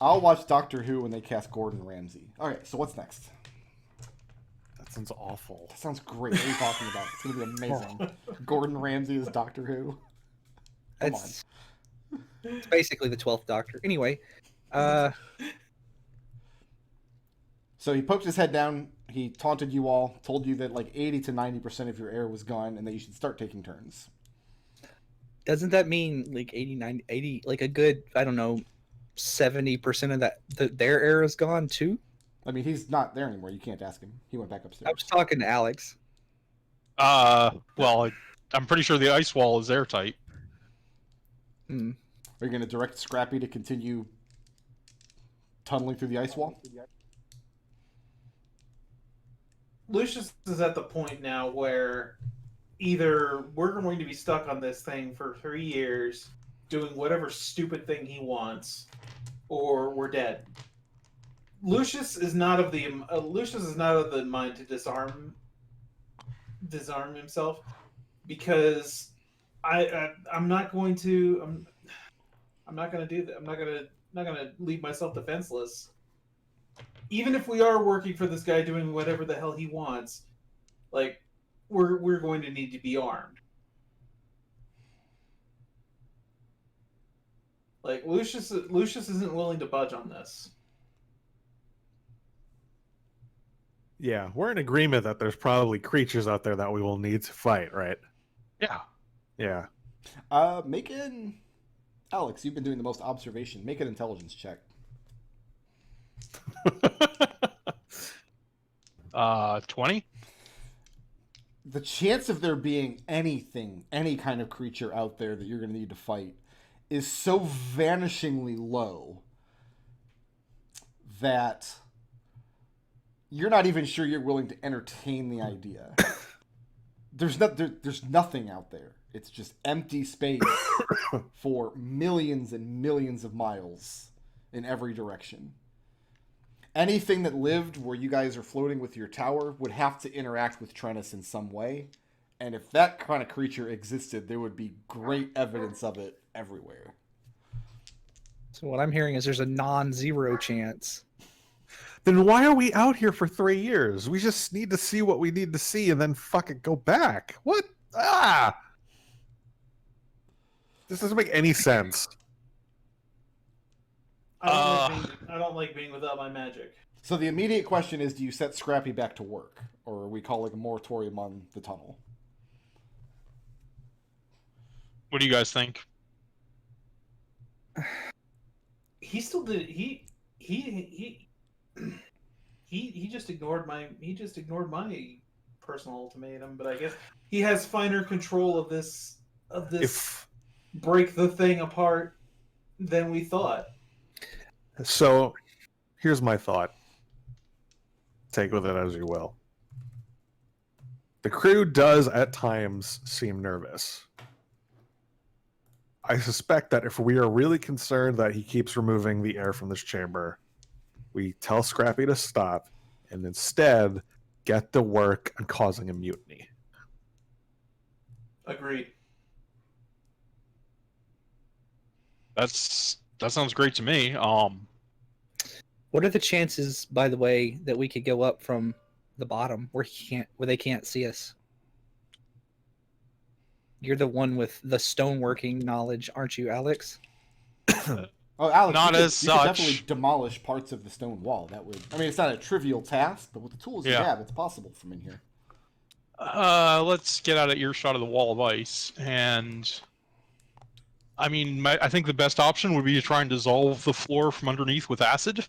I'll watch Doctor Who when they cast Gordon Ramsay. Alright, so what's next? That sounds awful. That sounds great. What are you talking about? It's going to be amazing. Gordon Ramsay is Doctor Who. Come on. It's basically the 12th Doctor. Anyway, So he poked his head down, he taunted you all, told you that like 80 to 90% of your air was gone and that you should start taking turns. doesn't that mean like 89, 80, like a good, I don't know, 70% of their air is gone too? I mean, he's not there anymore. You can't ask him. He went back upstairs. I was talking to Alex. Well, I'm pretty sure the ice wall is airtight. Hmm. Are you going to direct Scrappy to continue tunneling through the ice wall? Lucius is at the point now where either we're going to be stuck on this thing for 3 years doing whatever stupid thing he wants, or we're dead. Lucius is not of the mind to disarm himself, because I'm not going to do that. I'm not going to leave myself defenseless. Even if we are working for this guy doing whatever the hell he wants, like we're going to need to be armed. Like Lucius isn't willing to budge on this. Yeah, we're in agreement that there's probably creatures out there that we will need to fight, right? Yeah. Yeah. Alex, you've been doing the most observation. Make an intelligence check. 20? The chance of there being anything, any kind of creature out there that you're going to need to fight is so vanishingly low that you're not even sure you're willing to entertain the idea. There's nothing out there. It's just empty space for millions and millions of miles in every direction. Anything that lived where you guys are floating with your tower would have to interact with Trennis in some way. And if that kind of creature existed, there would be great evidence of it everywhere. So what I'm hearing is there's a non-zero chance. Then why are we out here for 3 years? We just need to see what we need to see and then fucking go back. What? This doesn't make any sense. I don't like being without my magic. So the immediate question is, do you set Scrappy back to work? Or are we calling a moratorium on the tunnel? What do you guys think? He still did. He just ignored my personal ultimatum. But I guess he has finer control of this break the thing apart than we thought. So, here's my thought. Take with it as you will. The crew does at times seem nervous. I suspect that if we are really concerned that he keeps removing the air from this chamber, we tell Scrappy to stop and instead get to work on causing a mutiny. Agreed. That sounds great to me. What are the chances, by the way, that we could go up from the bottom where they can't see us? You're the one with the stoneworking knowledge, aren't you, Alex? Oh, Alex, Not you as could such. definitely demolish parts of the stone wall. That would, I mean, it's not a trivial task, but with the tools you have, it's possible from in here. Let's get out of earshot of the wall of ice, and I mean, I think the best option would be to try and dissolve the floor from underneath with acid.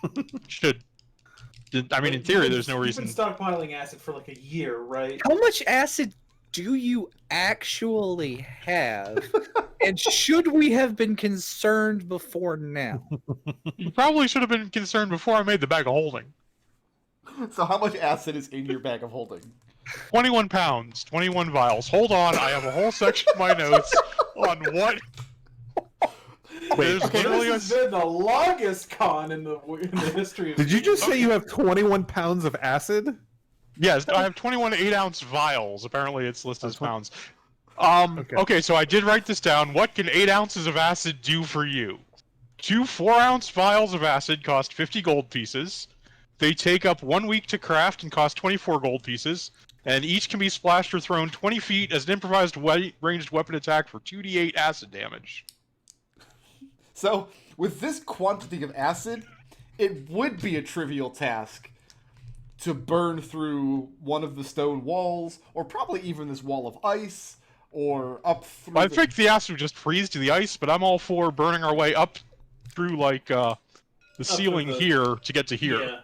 I mean, in theory, there's no reason. You've been stockpiling acid for like a year, right? How much acid do you actually have? And should we have been concerned before now? You probably should have been concerned before I made the bag of holding. So how much acid is in your bag of holding? 21 pounds, 21 vials. Hold on, I have a whole section of my notes on what... Wait, Okay, literally this has been the longest con in the history of... Did you just say you have 21 pounds of acid? Yes, I have 21 8-ounce vials. Apparently it's listed as pounds. Okay, so I did write this down. What can 8 ounces of acid do for you? 2 4-ounce vials of acid cost 50 gold pieces. They take up 1 week to craft and cost 24 gold pieces. And each can be splashed or thrown 20 feet as an improvised ranged weapon attack for 2d8 acid damage. So, with this quantity of acid, it would be a trivial task to burn through one of the stone walls, or probably even this wall of ice, or up through. I think the acid would just freeze to the ice, but I'm all for burning our way up through, like, the ceiling here to get to here. Yeah.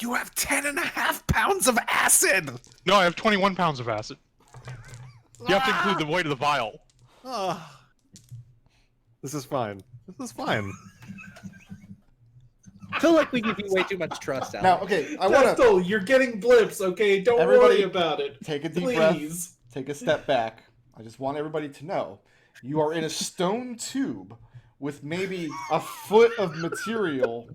You have 10.5 pounds of acid! No, I have 21 pounds of acid. You have to include the weight of the vial. This is fine. This is fine. I feel like we give you way too much trust, Alex. Now, okay, I want to Destil, you're getting blips, okay? Don't Everybody worry about it. take a deep breath, Please. take a step back. I just want everybody to know you are in a stone tube with maybe a foot of material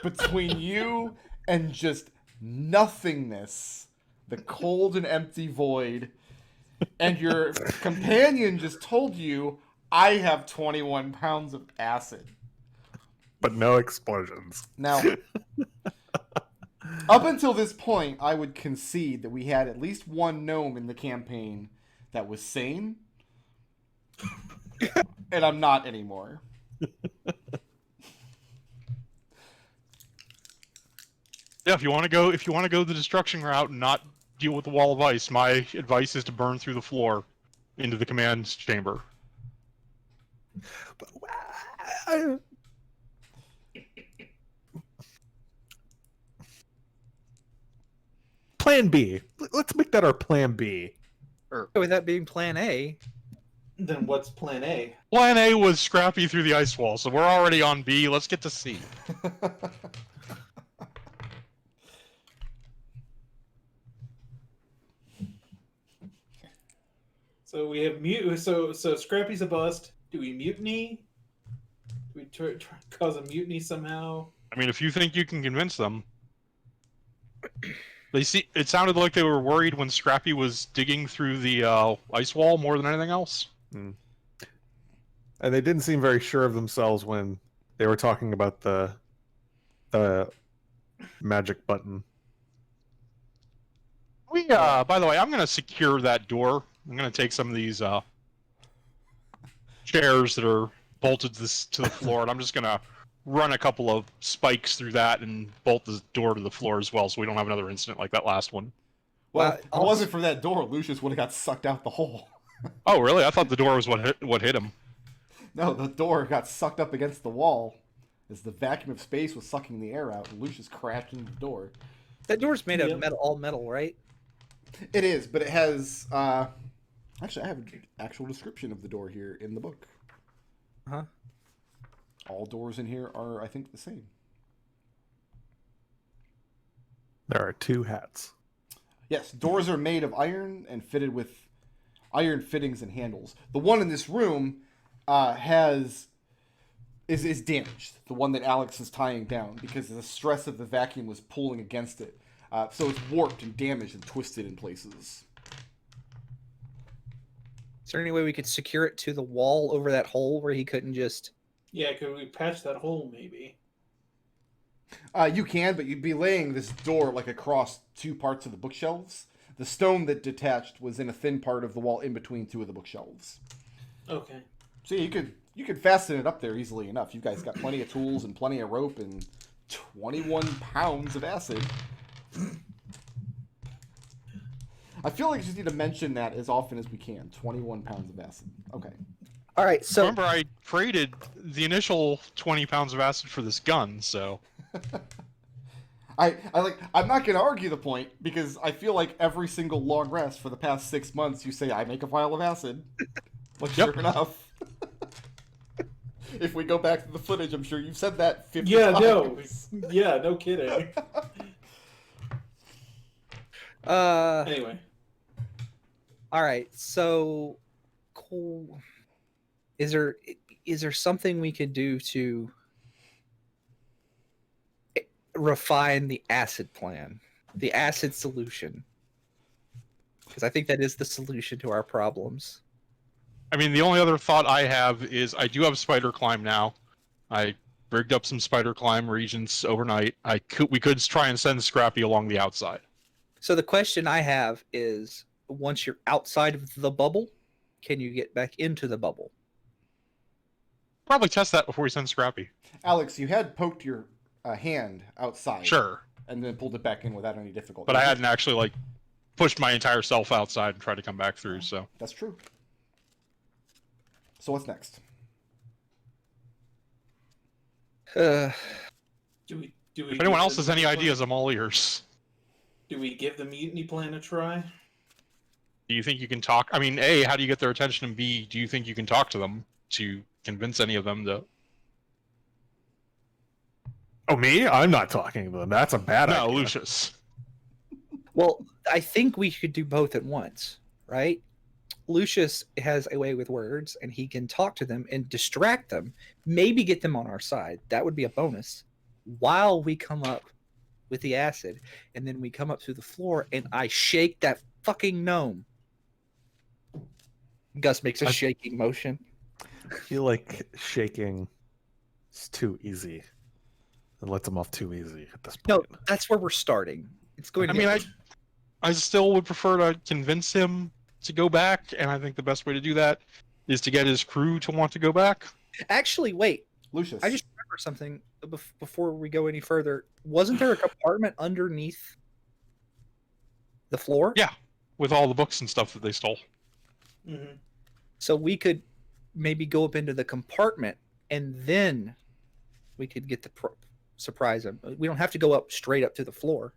between you and just nothingness, the cold and empty void, and your companion just told you, I have 21 pounds of acid. But no explosions. Now, up until this point, I would concede that we had at least one gnome in the campaign that was sane, and I'm not anymore. Yeah, if you want to go the destruction route and not deal with the wall of ice, my advice is to burn through the floor into the command chamber. Plan B. Let's make that our plan B. With that being plan A, Then what's plan A? Plan A was Scrappy through the ice wall, so we're already on B. Let's get to C. So we have So Scrappy's a bust. Do we mutiny? Do we try cause a mutiny somehow? I mean, if you think you can convince them. It sounded like they were worried when Scrappy was digging through the ice wall more than anything else. And they didn't seem very sure of themselves when they were talking about the magic button. By the way, I'm going to secure that door. I'm going to take some of these chairs that are bolted to the floor, and I'm just going to run a couple of spikes through that and bolt the door to the floor as well, so we don't have another incident like that last one. Well, if it wasn't for that door, Lucius would have got sucked out the hole. Oh, really? I thought the door was what hit him. No, the door got sucked up against the wall as the vacuum of space was sucking the air out, and Lucius crashed into the door. that door's made of metal, all metal, right? It is, but it has... Actually, I have an actual description of the door here in the book. Huh? All doors in here are, I think, the same. There are 2 hats. Yes, doors are made of iron and fitted with iron fittings and handles. The one in this room is damaged. The one that Alex is tying down because the stress of the vacuum was pulling against it. So it's warped and damaged and twisted in places. Is there any way we could secure it to the wall over that hole where he couldn't just... Yeah, could we patch that hole maybe? You can, but you'd be laying this door like across 2 parts of the bookshelves. The stone that detached was in a thin part of the wall in between 2 of the bookshelves. Okay. So you could fasten it up there easily enough. You guys got plenty of tools and plenty of rope and 21 pounds of acid. I feel like I just need to mention that as often as we can. 21 pounds of acid. Okay. All right, so... Remember, I traded the initial 20 pounds of acid for this gun, so... I'm not going to argue the point, because I feel like every single long rest for the past 6 months, you say, I make a vial of acid. Like, Yep. sure enough. If we go back to the footage, I'm sure you've said that 50 Yeah, times. no. Yeah, no kidding. Anyway. All right, so... Cool. Is there something we could do to refine the acid plan, the acid solution? Because I think that is the solution to our problems. I mean, the only other thought I have is I do have spider climb now. I rigged up some spider climb regions overnight. We could try and send Scrappy along the outside. So the question I have is, once you're outside of the bubble, can you get back into the bubble? Probably test that before we send Scrappy. Alex, you had poked your hand outside. Sure. And then pulled it back in without any difficulty. But I hadn't actually, like, pushed my entire self outside and tried to come back through, so. That's true. So what's next? Do we If anyone else has any ideas, I'm all ears. Do we give the mutiny plan a try? Do you think you can talk? I mean, A, how do you get their attention? And B, do you think you can talk to them to convince any of them to... Oh, me? I'm not talking to them. That's a bad idea. No, Lucius. Well, I think we could do both at once, right? Lucius has a way with words, and he can talk to them and distract them, maybe get them on our side. That would be a bonus. While we come up with the acid, and then we come up through the floor, and I shake that fucking gnome. Gus makes a shaking motion. I feel like shaking is too easy. It lets them off too easy at this No, point. that's where we're starting. It's going I to mean, I still would prefer to convince him to go back, and I think the best way to do that is to get his crew to want to go back. Actually, wait. Lucius. I just remember something before we go any further. Wasn't there a compartment underneath the floor? Yeah, with all the books and stuff that they stole. Mm-hmm. So we could maybe go up into the compartment, and then we could get the surprise him. We don't have to go up straight up to the floor.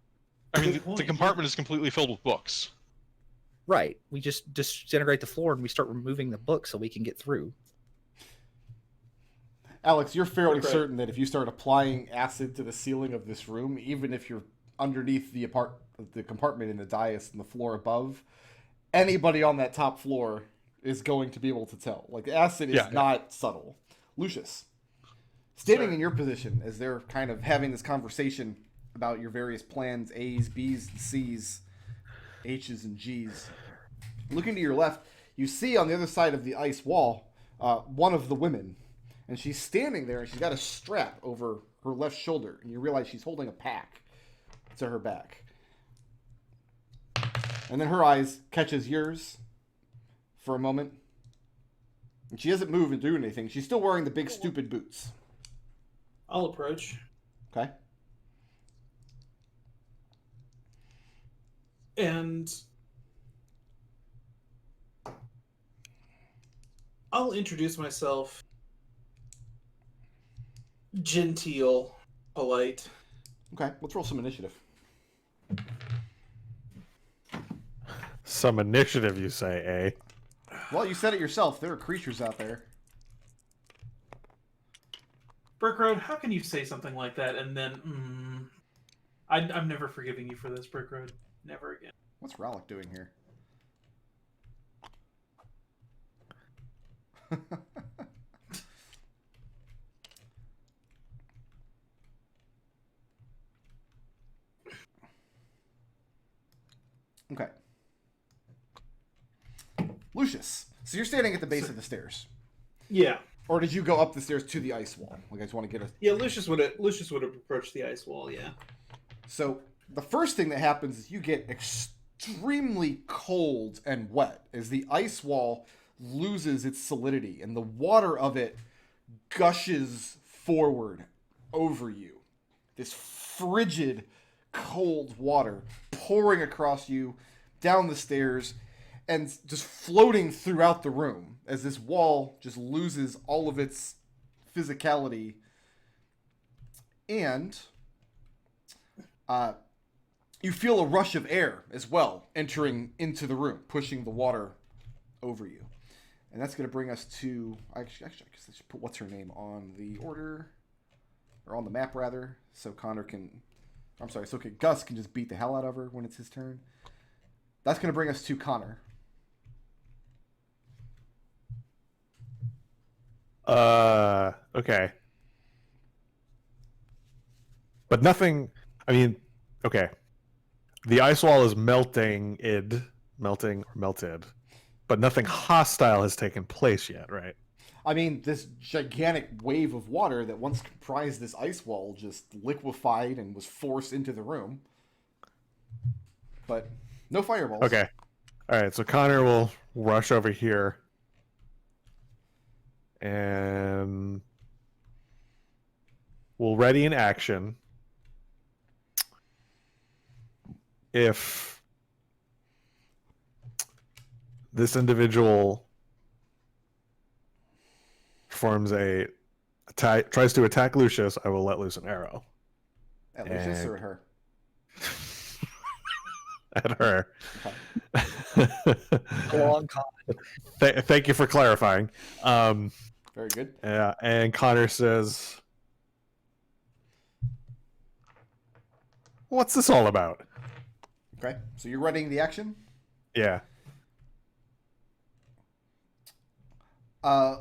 I mean, Good point, the compartment is completely filled with books. Right. We just disintegrate the floor, and we start removing the books so we can get through. Alex, you're fairly Okay. certain that if you start applying acid to the ceiling of this room, even if you're underneath the compartment in the dais and the floor above, anybody on that top floor is going to be able to tell. Like, acid is not subtle. Lucius, standing Sir. in your position as they're kind of having this conversation about your various plans, A's, B's, and C's, H's, and G's, looking to your left, you see on the other side of the ice wall one of the women. And she's standing there, and she's got a strap over her left shoulder. And you realize she's holding a pack to her back. And then her eyes catches yours for a moment. And she doesn't move and do anything. She's still wearing the big stupid boots. I'll approach. Okay? And I'll introduce myself. Genteel, polite. Okay, let's roll some initiative. Some initiative, you say, eh? Well, you said it yourself. There are creatures out there. Brick Road, how can you say something like that and then, I'm never forgiving you for this, Brick Road. Never again. What's Rallick doing here? Okay. Lucius, so you're standing at the base of the stairs. Yeah. Or did you go up the stairs to the ice wall? Like, I just want to get a... Yeah, Lucius would have approached the ice wall, yeah. So, the first thing that happens is you get extremely cold and wet as the ice wall loses its solidity and the water of it gushes forward over you. This frigid, cold water pouring across you, down the stairs, and just floating throughout the room as this wall just loses all of its physicality. And you feel a rush of air as well entering into the room, pushing the water over you. And that's going to bring us to... Actually, I guess I should put what's her name on the order, or on the map rather, so Connor can... I'm sorry, so Gus can just beat the hell out of her when it's his turn. That's going to bring us to Connor. Okay. But nothing, I mean, okay. The ice wall is melting or melted, but nothing hostile has taken place yet, right? I mean, this gigantic wave of water that once comprised this ice wall just liquefied and was forced into the room. But no fireballs. Okay. All right. So Connor will rush over here, and we'll ready in action if this individual tries to attack Lucius. I will let loose an arrow At Lucius or at her? at her. Okay. Go on, Con. Thank you for clarifying. Very good. Yeah, and Connor says, "What's this all about?" Okay, so you're readying the action? Yeah.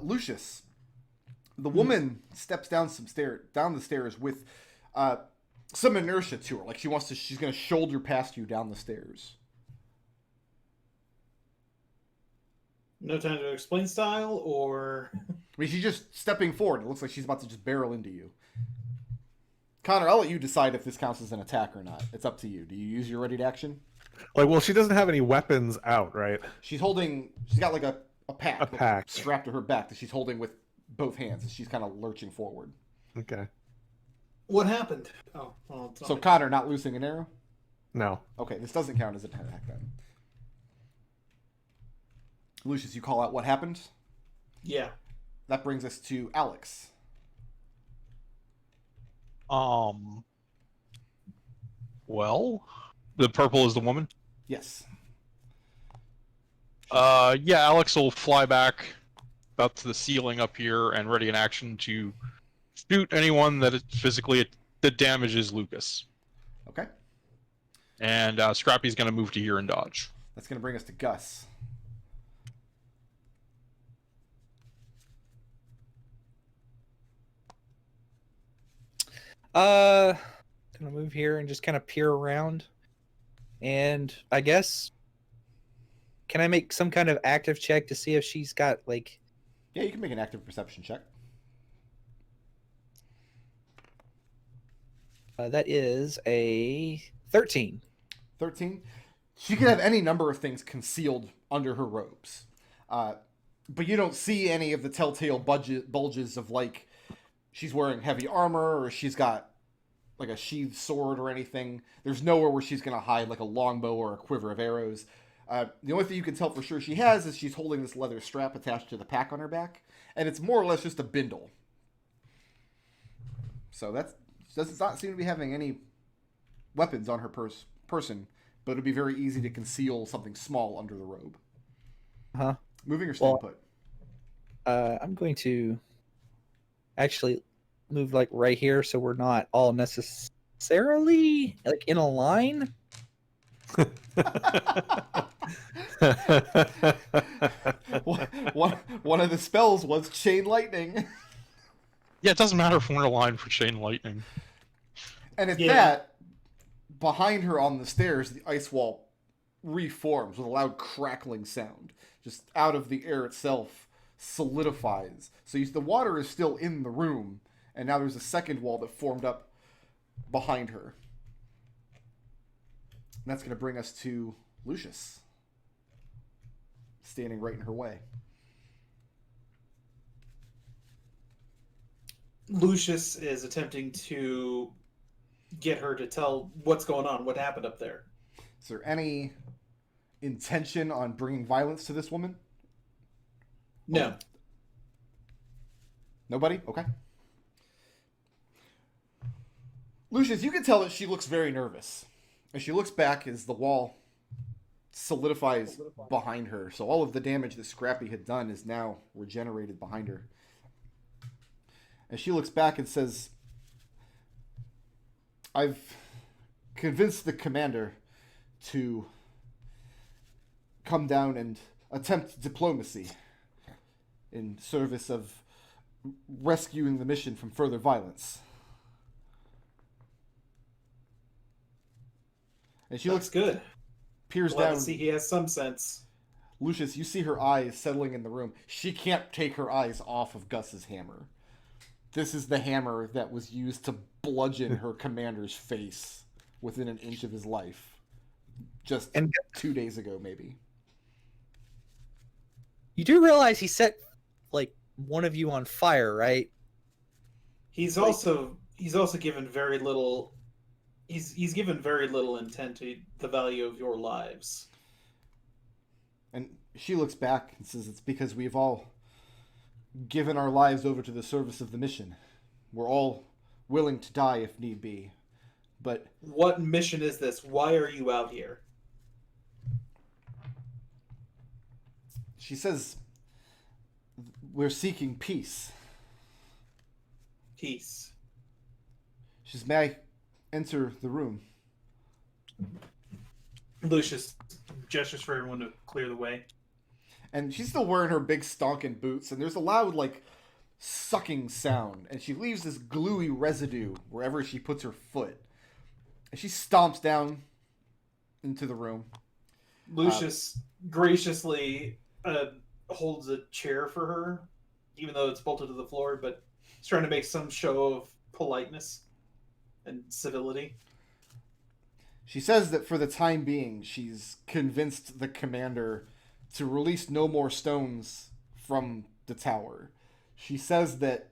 Lucius, the woman steps down the stairs with some inertia to her, like she's going to shoulder past you down the stairs. No time to explain style, or I mean, she's just stepping forward. It looks like she's about to just barrel into you. Connor, I'll let you decide if this counts as an attack or not. It's up to you. Do you use your ready to action? Like, well, she doesn't have any weapons out, right? She's got like a pack. A pack. Strapped to her back that she's holding with both hands, and she's kind of lurching forward. Okay. what happened? Oh, well, it's So not- Connor not loosing an arrow? No. Okay, this doesn't count as an attack then. Lucius, you call out what happened? yeah. That brings us to Alex. Well, the purple is the woman. Yes. Yeah, Alex will fly back up to the ceiling up here and ready in action to shoot anyone that that damages Lucas. Okay. And Scrappy's going to move to here and dodge. That's going to bring us to Gus. Gonna move here and just kind of peer around. And I guess, can I make some kind of active check to see if she's got, like... Yeah, you can make an active perception check. that is a 13. 13. She could have any number of things concealed under her robes. But you don't see any of the telltale bulges of, like, she's wearing heavy armor or she's got, like, a sheathed sword or anything. There's nowhere where she's going to hide, like, a longbow or a quiver of arrows. The only thing you can tell for sure she has is she's holding this leather strap attached to the pack on her back. And it's more or less just a bindle. So that does not seem to be having any weapons on her person. But it'd be very easy to conceal something small under the robe. Huh? Moving or staying put? I'm going to actually move, like, right here so we're not all necessarily, like, in a line. One of the spells was chain lightning. Yeah, it doesn't matter if we're in a line for chain lightning. And at Yeah. that, behind her on the stairs, the ice wall reforms with a loud crackling sound. Just out of the air itself solidifies. So the water is still in the room, and now there's a second wall that formed up behind her. And that's going to bring us to Lucius, standing right in her way. Lucius is attempting to get her to tell what's going on, what happened up there. Is there any intention on bringing violence to this woman? No. Nobody? Okay. Lucius, you can tell that she looks very nervous. As she looks back as the wall solidifies behind her. So all of the damage that Scrappy had done is now regenerated behind her. And she looks back and says, I've convinced the commander to come down and attempt diplomacy in service of rescuing the mission from further violence. And she Looks good. peers Glad down, to see he has some sense. Lucius, you see her eyes settling in the room. She can't take her eyes off of Gus's hammer. This is the hammer that was used to bludgeon her commander's face within an inch of his life. Just 2 days ago, maybe. You do realize he set, like, one of you on fire, right? He's also given very little. He's given very little intent to the value of your lives. And she looks back and says, it's because we've all given our lives over to the service of the mission. We're all willing to die if need be. But what mission is this? Why are you out here? she says, we're seeking peace. Peace. She says, may I enter the room? Lucius gestures for everyone to clear the way. And she's still wearing her big stonking boots, and there's a loud, like, sucking sound. And she leaves this gluey residue wherever she puts her foot. And she stomps down into the room. Lucius graciously holds a chair for her, even though it's bolted to the floor, but he's trying to make some show of politeness and civility. She says that for the time being, she's convinced the commander to release no more stones from the tower. She says that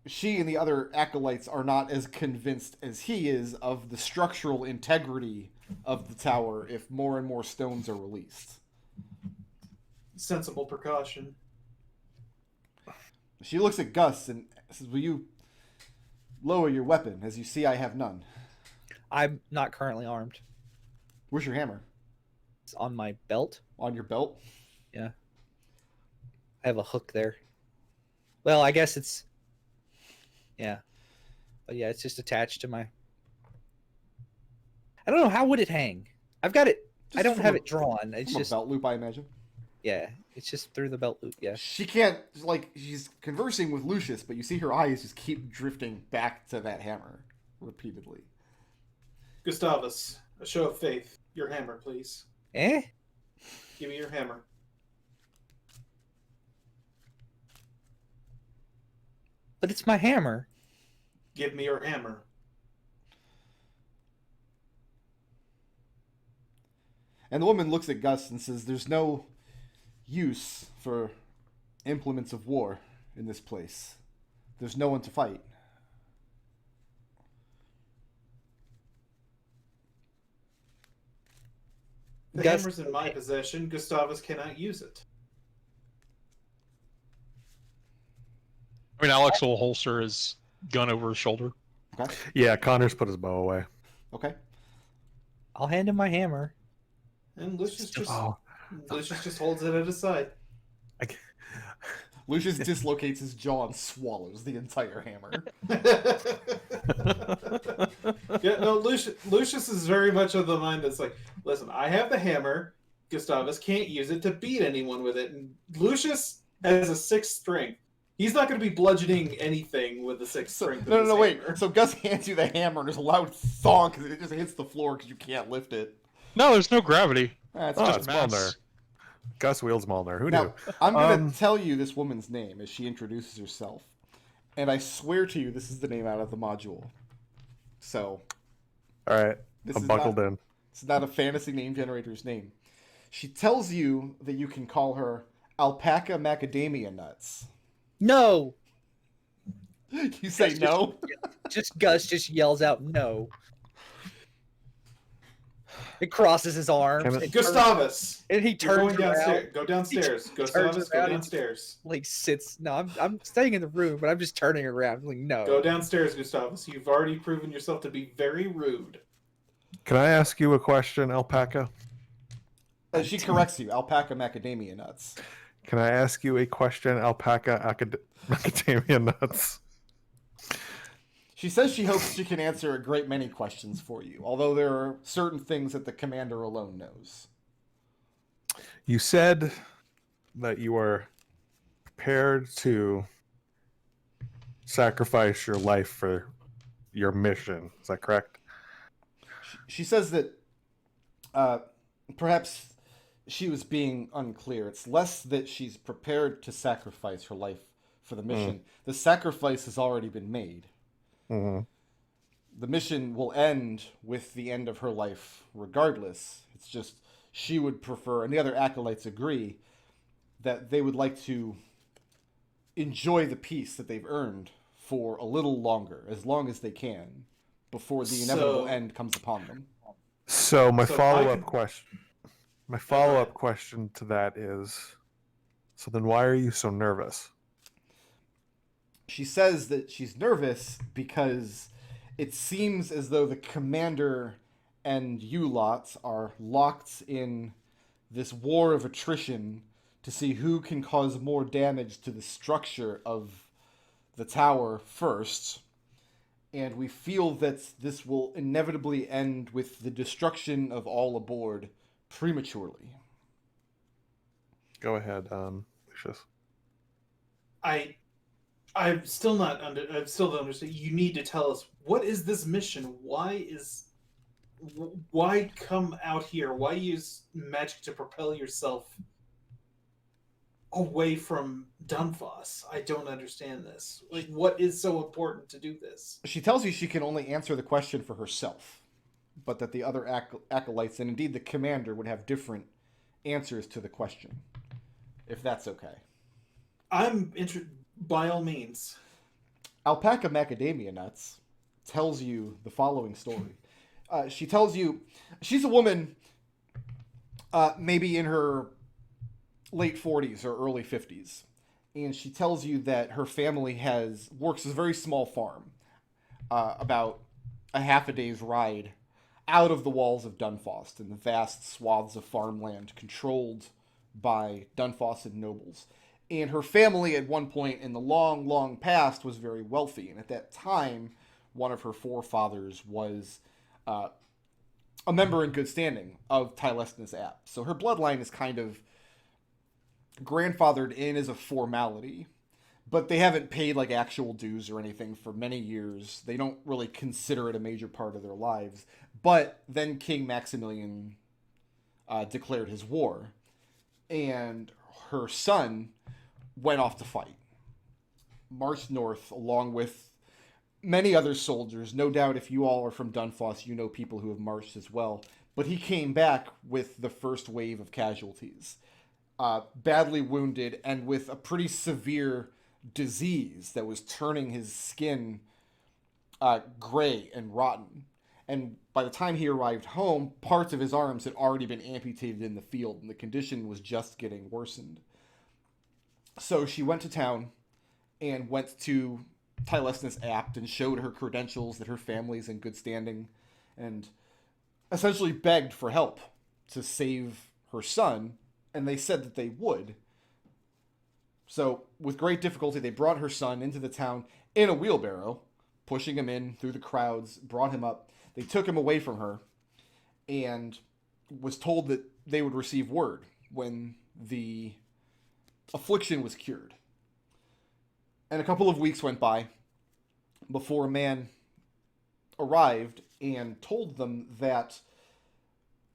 she and the other acolytes are not as convinced as he is of the structural integrity of the tower if more and more stones are released. Sensible precaution. She looks at Gus and says, will you lower your weapon? As you see, I have none. I'm not currently armed. Where's your hammer? It's on my belt. On your belt? Yeah. I have a hook there. Well, I guess it's... Yeah. But yeah, it's just attached to my... I don't know, how would it hang? I've got it... Just I don't from have a- it drawn. It's From just... a belt loop, I imagine. Yeah, it's just through the belt loop, yeah. She can't, like, she's conversing with Lucius, but you see her eyes just keep drifting back to that hammer repeatedly. Gustavus, a show of faith. Your hammer, please. Eh? Give me your hammer. But it's my hammer. Give me your hammer. And the woman looks at Gus and says, there's no use for implements of war in this place. There's no one to fight. The Gus- hammer's in my possession. Gustavus cannot use it. I mean, Alex will holster his gun over his shoulder. Okay? Yeah, Connor's put his bow away. Okay. I'll hand him my hammer. And Lucius just Oh, Lucius just holds it at his side. Lucius dislocates his jaw and swallows the entire hammer. Yeah, no, Lucius is very much of the mind that's like, listen, I have the hammer. Gustavus can't use it to beat anyone with it. And Lucius has a 6th strength. He's not going to be bludgeoning anything with the 6th strength. No, of his wait. hammer. So Gus hands you the hammer and there's a loud thonk because it just hits the floor because you can't lift it. No, there's no gravity. That's Oh, just it's mass. Mjolnir. Gus wields Mjolnir. Who Now, knew? I'm going to tell you this woman's name as she introduces herself. And I swear to you, this is the name out of the module. So, All right, this I'm is buckled not, in. It's not a fantasy name generator's name. She tells you that you can call her Alpaca Macadamia Nuts. No! You say no? Gus just yells out no. It crosses his arms. Can it- and turns- Gustavus, And he you're turns going downstairs. around, Go downstairs. turns Gustavus, go around and- downstairs. like sits. No, I'm staying in the room, but I'm just turning around. Like, no. Go downstairs, Gustavus. You've already proven yourself to be very rude. Can I ask you a question, Alpaca? She corrects you. Alpaca Macadamia Nuts. Can I ask you a question, Alpaca Macadamia Nuts? She says she hopes she can answer a great many questions for you, although there are certain things that the commander alone knows. You said that you are prepared to sacrifice your life for your mission. Is that correct? She says that perhaps she was being unclear. It's less that she's prepared to sacrifice her life for the mission. The sacrifice has already been made. Mm-hmm. The mission will end with the end of her life regardless. It's just she would prefer, and the other acolytes agree, that they would like to enjoy the peace that they've earned for a little longer, as long as they can, before the inevitable end comes upon them. So my So follow-up I- question. My ahead. follow-up question to that is, so then why are you so nervous? She says that she's nervous because it seems as though the commander and you lots are locked in this war of attrition to see who can cause more damage to the structure of the tower first. And we feel that this will inevitably end with the destruction of all aboard prematurely. Go ahead, Lucius. I'm still not I still don't understand. You need to tell us, what is this mission? Why come out here? Why use magic to propel yourself away from Dunfoss? I don't understand this. Like, what is so important to do this? She tells you she can only answer the question for herself, but that the other acolytes, and indeed the commander, would have different answers to the question, if that's okay. I'm interested, by all means. Alpaca Macadamia Nuts tells you the following story. She tells you she's a woman, maybe in her late 40s or early 50s, and she tells you that her family works a very small farm, about a half a day's ride out of the walls of Dunfoss in the vast swaths of farmland controlled by Dunfoss and nobles. And her family at one point in the long, long past was very wealthy. And at that time, one of her forefathers was a member in good standing of Tylestinus App. So her bloodline is kind of grandfathered in as a formality. But they haven't paid like actual dues or anything for many years. They don't really consider it a major part of their lives. But then King Maximilian declared his war. And her son went off to fight, marched north along with many other soldiers. No doubt if you all are from Dunfoss, you know people who have marched as well. But he came back with the first wave of casualties, badly wounded and with a pretty severe disease that was turning his skin gray and rotten. And by the time he arrived home, parts of his arms had already been amputated in the field, and the condition was just getting worsened. So she went to town and went to Tylestinus Apt and showed her credentials that her family's in good standing, and essentially begged for help to save her son, and they said that they would. So, with great difficulty, they brought her son into the town in a wheelbarrow, pushing him in through the crowds, brought him up. They took him away from her, and was told that they would receive word when the affliction was cured. And a couple of weeks went by before a man arrived and told them that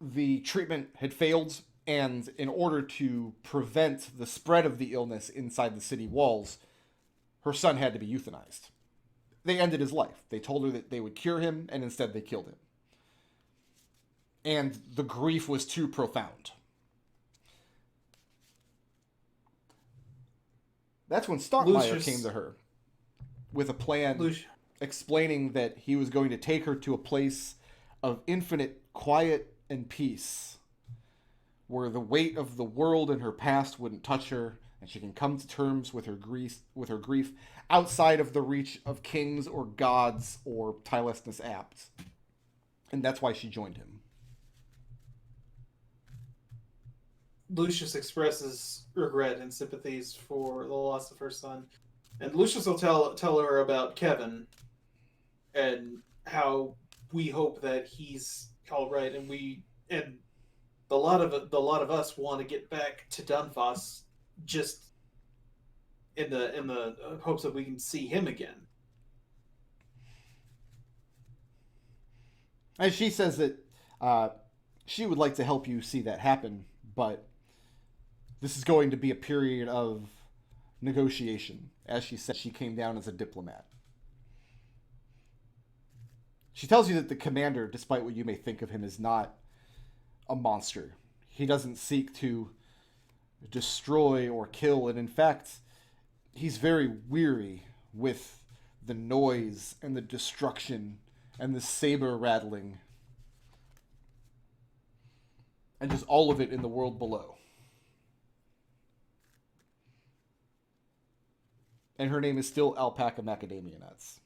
the treatment had failed, and in order to prevent the spread of the illness inside the city walls, her son had to be euthanized. They ended his life. They told her that they would cure him, and instead they killed him. And the grief was too profound. That's when Stockmeyer Lucius. came to her with a plan Lucius. explaining that he was going to take her to a place of infinite quiet and peace, where the weight of the world and her past wouldn't touch her, and she can come to terms with her grief outside of the reach of kings or gods or Tylestinus Apt. And that's why she joined him. Lucius expresses regret and sympathies for the loss of her son, and Lucius will tell her about Kevin and how we hope that he's all right, and a lot of us want to get back to Dunfoss just in the hopes that we can see him again. And she says that she would like to help you see that happen, but this is going to be a period of negotiation. As she said, she came down as a diplomat. She tells you that the commander, despite what you may think of him, is not a monster. He doesn't seek to destroy or kill, and in fact, he's very weary with the noise and the destruction and the saber rattling and just all of it in the world below. And her name is still Alpaca Macadamia Nuts.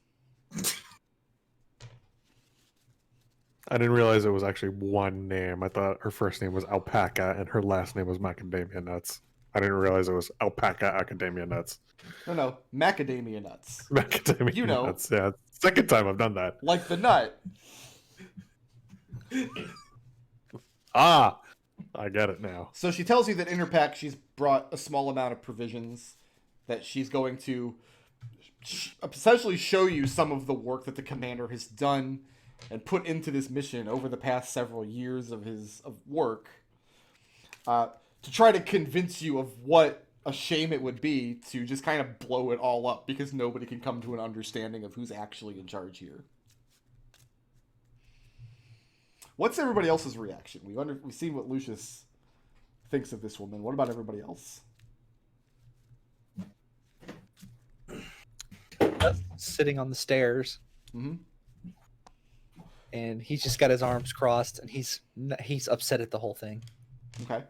I didn't realize it was actually one name. I thought her first name was Alpaca and her last name was Macadamia Nuts. I didn't realize it was Alpaca Academia Nuts. No, Macadamia Nuts. Macadamia You know. Nuts, yeah. Second time I've done that. Like the nut. Ah, I get it now. So she tells you that in her pack she's brought a small amount of provisions that she's going to essentially show you some of the work that the commander has done and put into this mission over the past several years of his work, to try to convince you of what a shame it would be to just kind of blow it all up because nobody can come to an understanding of who's actually in charge here. What's everybody else's reaction? We've seen what Lucius thinks of this woman. What about everybody else? Sitting on the stairs, Mm-hmm. and he's just got his arms crossed, and he's upset at the whole thing. Okay.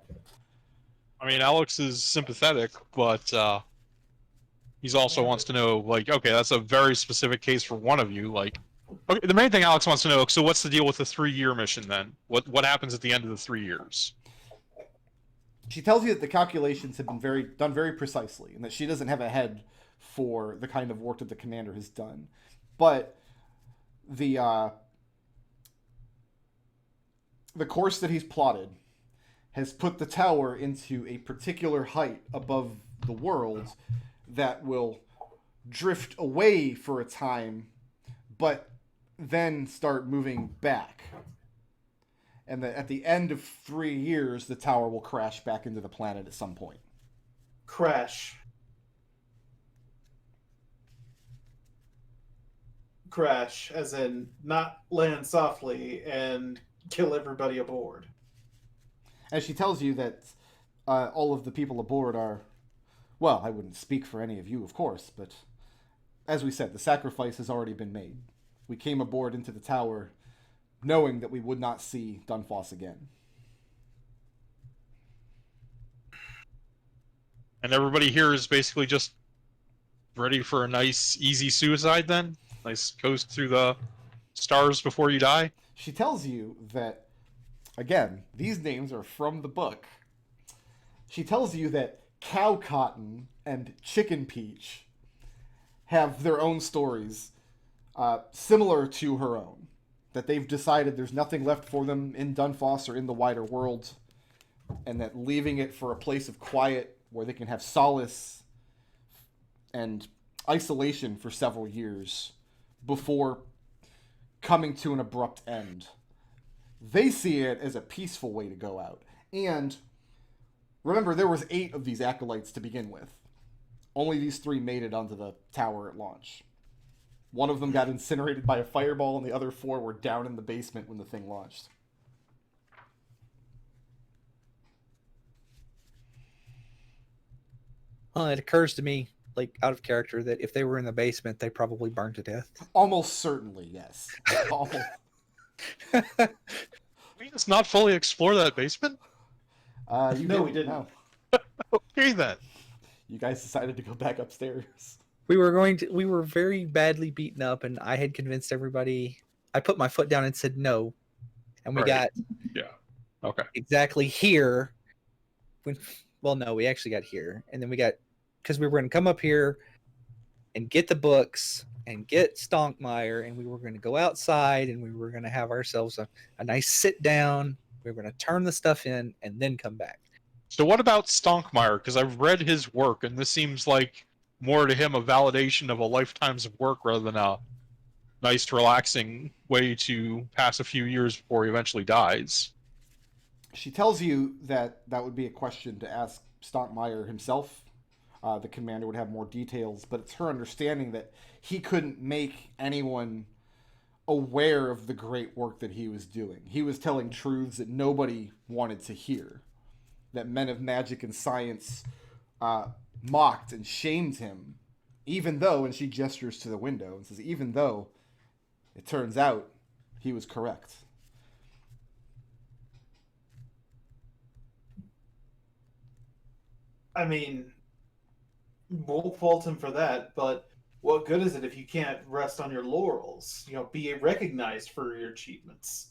I mean, Alex is sympathetic, but he's also wants to know, like, okay, that's a very specific case for one of you. Like, okay, the main thing Alex wants to know, so what's the deal with the 3-year mission then? What happens at the end of the 3 years? She tells you that the calculations have been done very precisely, and that she doesn't have a head for the kind of work that the commander has done. But the course that he's plotted has put the tower into a particular height above the world that will drift away for a time, but then start moving back. And that at the end of 3 years, the tower will crash back into the planet at some point. Crash. Crash, as in not land softly and kill everybody aboard. And she tells you that all of the people aboard are, well, I wouldn't speak for any of you, of course, but as we said, the sacrifice has already been made. We came aboard into the tower knowing that we would not see Dunfoss again. And everybody here is basically just ready for a nice, easy suicide then? Nice coast through the stars before you die? She tells you that, again, these names are from the book. She tells you that Cow Cotton and Chicken Peach have their own stories similar to her own. That they've decided there's nothing left for them in Dunfoss or in the wider world, and that leaving it for a place of quiet where they can have solace and isolation for several years before coming to an abrupt end. They see it as a peaceful way to go out. And remember, there was 8 of these acolytes to begin with. Only these 3 made it onto the tower at launch. One of them got incinerated by a fireball, and the other 4 were down in the basement when the thing launched. Well, it occurs to me, like out of character, that if they were in the basement, they probably burned to death. Almost certainly, yes. Almost. We just not fully explore that basement? No, we didn't. No. Okay then. You guys decided to go back upstairs. We were very badly beaten up, and I had convinced everybody. I put my foot down and said no, and we Right. got Yeah. Okay. exactly here. Well, no, we actually got here, and then we got, because we were going to come up here and get the books and get Stonkmeyer, and we were going to go outside, and we were going to have ourselves a nice sit down. We were going to turn the stuff in and then come back. So what about Stonkmeyer? Because I've read his work, and this seems like more to him a validation of a lifetime's of work rather than a nice, relaxing way to pass a few years before he eventually dies. She tells you that that would be a question to ask Stonkmeyer himself. The commander would have more details, but it's her understanding that he couldn't make anyone aware of the great work that he was doing. He was telling truths that nobody wanted to hear, that men of magic and science mocked and shamed him, even though, and she gestures to the window and says, even though it turns out he was correct. I mean, won't fault him for that, but what good is it if you can't rest on your laurels? You know, be recognized for your achievements.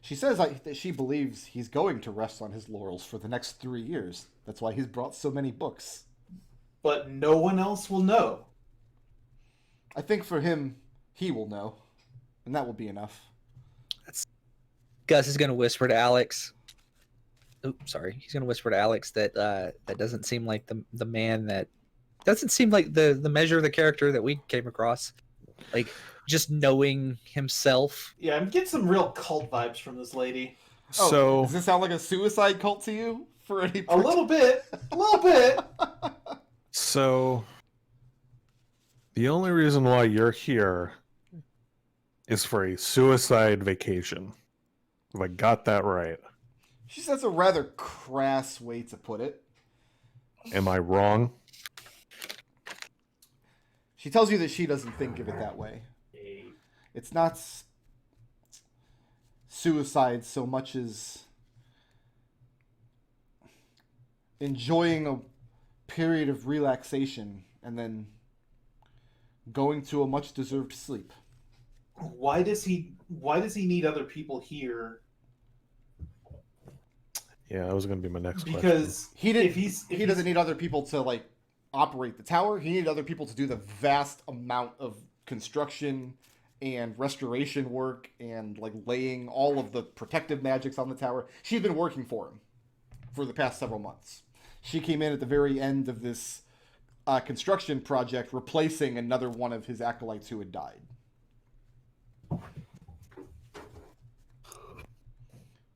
She says that she believes he's going to rest on his laurels for the next 3 years. That's why he's brought so many books. But no one else will know. I think for him, he will know, and that will be enough. Gus is going to whisper to Alex. Oops, sorry. He's going to whisper to Alex that that doesn't seem like the man that doesn't seem like the measure of the character that we came across. Like just knowing himself. Yeah, I'm getting some real cult vibes from this lady. Oh, So does this sound like a suicide cult to you? For any A little bit. A little bit. So the only reason why you're here is for a suicide vacation. If I got that right. She says a rather crass way to put it. Am I wrong? She tells you that she doesn't think of it that way. It's not suicide so much as enjoying a period of relaxation and then going to a much deserved sleep. Why does he need other people here? Yeah, that was going to be my next question. Because He didn't. if He doesn't need other people to like operate the tower. He needed other people to do the vast amount of construction and restoration work and like laying all of the protective magics on the tower. She'd been working for him for the past several months. She came in at the very end of this construction project, replacing another one of his acolytes who had died.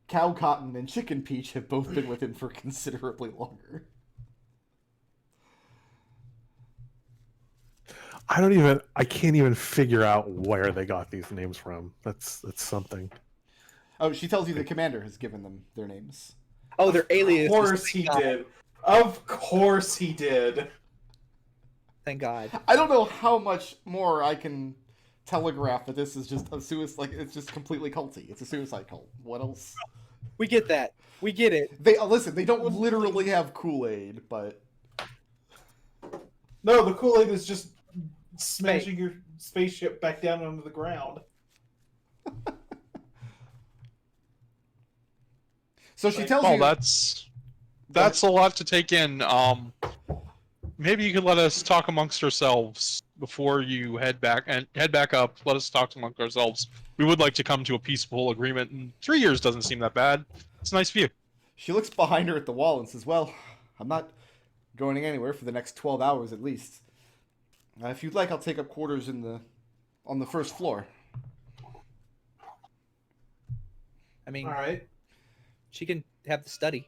Cow Cotton and Chicken Peach have both been with him for considerably longer. I can't even figure out where they got these names from. That's something. Oh, she tells you the commander has given them their names. Oh, they're aliases. Of course he did. Of course he did. Thank God. I don't know how much more I can telegraph that this is just a suicide. Like it's just completely culty. It's a suicide cult. What else? We get that. We get it. They listen. They don't literally have Kool-Aid, but No, the Kool-Aid is just smashing your spaceship back down onto the ground. so she tells Well, you. that's a lot to take in. Maybe you could let us talk amongst ourselves before you head back up. Let us talk amongst ourselves. We would like to come to a peaceful agreement, and 3 years doesn't seem that bad. It's a nice view. She looks behind her at the wall and says, "Well, I'm not going anywhere for the next 12 hours at least. If you'd like, I'll take up quarters on the first floor." I mean, All right. she can have the study.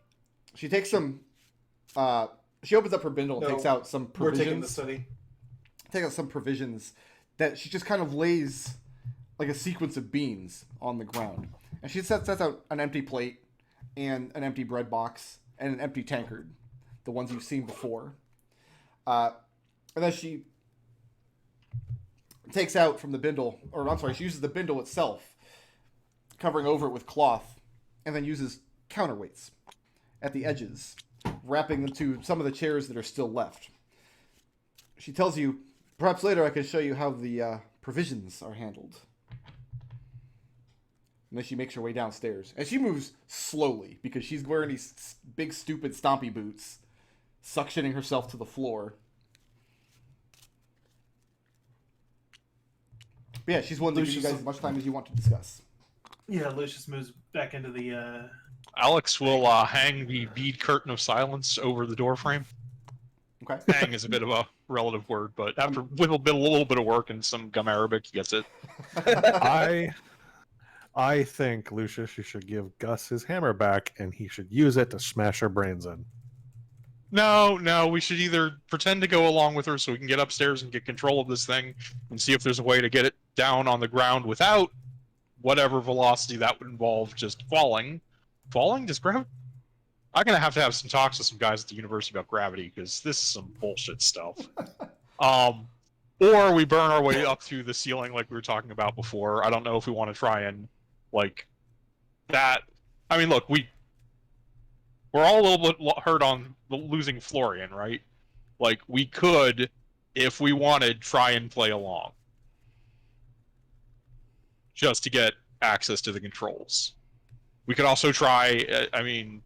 She takes some. She opens up her bindle and No, takes out some We're taking the provisions. study. Take out some provisions that she just kind of lays like a sequence of beans on the ground, and she sets out an empty plate and an empty bread box and an empty tankard, the ones you've seen before. And then she takes out from the bindle, or I'm sorry, she uses the bindle itself, covering over it with cloth, and then uses counterweights at the edges, wrapping them to some of the chairs that are still left. She tells you, perhaps later I can show you how the provisions are handled. And then she makes her way downstairs. And she moves slowly, because she's wearing these big, stupid, stompy boots, suctioning herself to the floor. But yeah, she's willing to give you guys as much time as you want to discuss. Yeah, Lucius moves back into the. Alex will hang the bead curtain of silence over the doorframe. Okay. Hang is a bit of a relative word, but with a little bit of work and some gum Arabic, he gets it. I think, Lucius, you should give Gus his hammer back, and he should use it to smash our brains in. No, we should either pretend to go along with her so we can get upstairs and get control of this thing and see if there's a way to get it down on the ground without whatever velocity that would involve just falling. Falling? Does gravity... I'm going to have some talks with some guys at the university about gravity, because this is some bullshit stuff. Or we burn our way up through the ceiling like we were talking about before. I don't know if we want to try and, like, that... I mean, look, we're all a little bit hurt on losing Florian, right? Like, we could, if we wanted, try and play along. Just to get access to the controls. We could also try, I mean...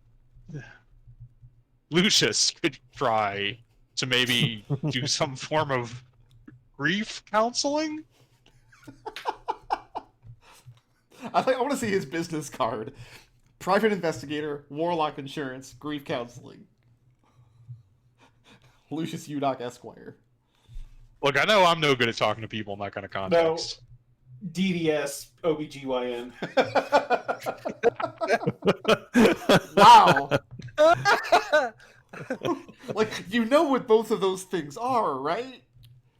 Lucius could try to maybe do some form of grief counseling? I want to see his business card. Private investigator, Warlock insurance, grief counseling. Lucius Udoc Esquire. Look, I know I'm no good at talking to people in that kind of context. DDS OBGYN. Wow. Like, you know what both of those things are, right?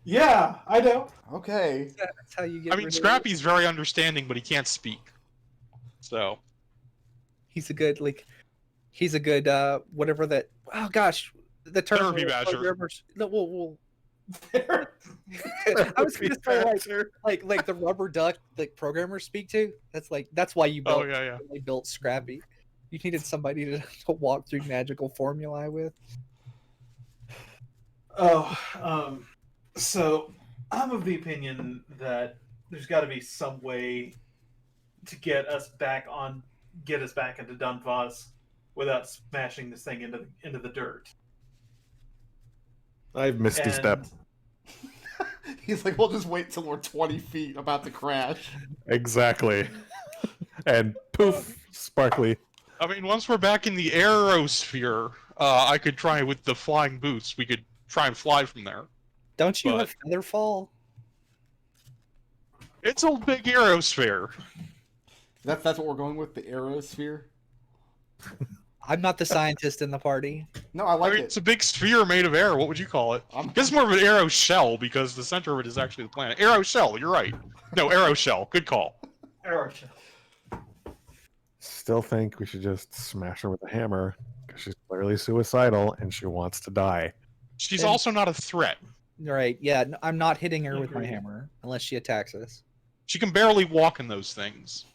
Yeah, I know. Okay. That's how you get. I mean, Scrappy's very understanding, but he can't speak. So He's a good whatever that. Oh gosh, the term. Therapy badger. No, we'll I was gonna say like the rubber duck that programmers speak to. That's why you built. Oh yeah. They built Scrappy. You needed somebody to walk through magical formulae with. So I'm of the opinion that there's got to be some way to get us back into Dunfos without smashing this thing into the dirt. I've missed a step. He's like, we'll just wait till we're 20 feet about to crash. Exactly. And poof, sparkly. I mean, once we're back in the aerosphere, I could try with the flying boots. We could try and fly from there. Don't you have Featherfall? It's a big aerosphere. That's what we're going with, the aerosphere? I'm not the scientist in the party. No, I like I mean, it. it's a big sphere made of air. What would you call it? I guess more of an aero shell, because the center of it is actually the planet. Aero shell, you're right. No, aero shell. Good call. Still think we should just smash her with a hammer, because she's clearly suicidal and she wants to die. She's also not a threat. Right? Yeah, I'm not hitting her with my hammer unless she attacks us. She can barely walk in those things.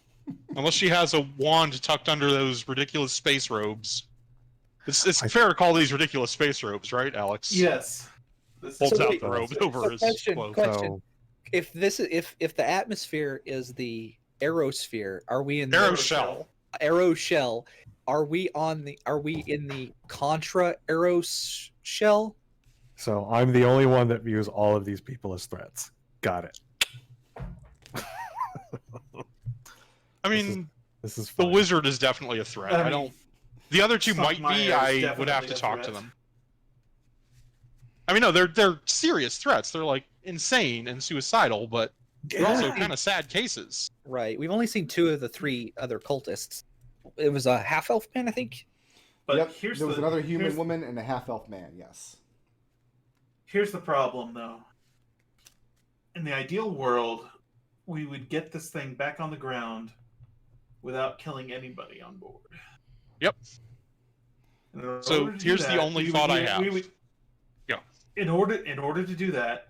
Unless she has a wand tucked under those ridiculous space robes. It's fair to call these ridiculous space robes, right, Alex? Yes. Holds So out wait, the robe over his question. clothes. If the atmosphere is the aerosphere, are we in the Aeroshell. Aeroshell? Are we in the Contra-Airo shell? So I'm the only one that views all of these people as threats. Got it. I mean, this is the fine. wizard is definitely a threat. I don't. The other two might be. I would have to talk to them. I mean, no, they're serious threats. They're like insane and suicidal, but they're also kind of sad cases. Right. We've only seen 2 of the 3 other cultists. It was a half-elf man, I think. But yep, there was another human woman and a half-elf man, yes. Here's the problem, though. In the ideal world, we would get this thing back on the ground without killing anybody on board. Yep. So here's the only thought I have. Yeah. In order to do that,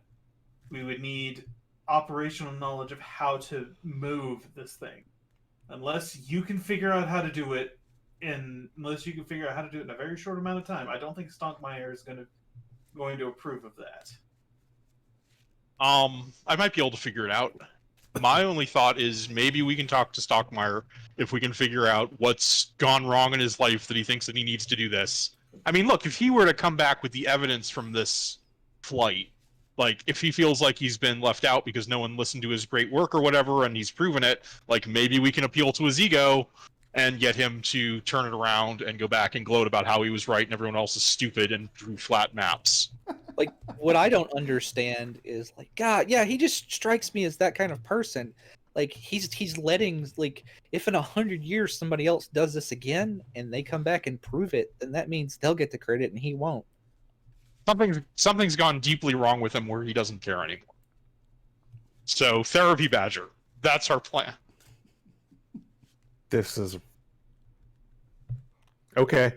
we would need operational knowledge of how to move this thing. Unless you can figure out how to do it in a very short amount of time, I don't think Stonkmeyer is going to approve of that. I might be able to figure it out. My only thought is maybe we can talk to Stockmeyer if we can figure out what's gone wrong in his life that he thinks that he needs to do this. I mean, look, if he were to come back with the evidence from this flight, like, if he feels like he's been left out because no one listened to his great work or whatever, and he's proven it, like, maybe we can appeal to his ego and get him to turn it around and go back and gloat about how he was right and everyone else is stupid and drew flat maps. Like, what I don't understand is, like, God, yeah, he just strikes me as that kind of person. Like he's letting, like, if in 100 years somebody else does this again and they come back and prove it, then that means they'll get the credit and he won't. Something's gone deeply wrong with him where he doesn't care anymore. So therapy badger. That's our plan. This is okay.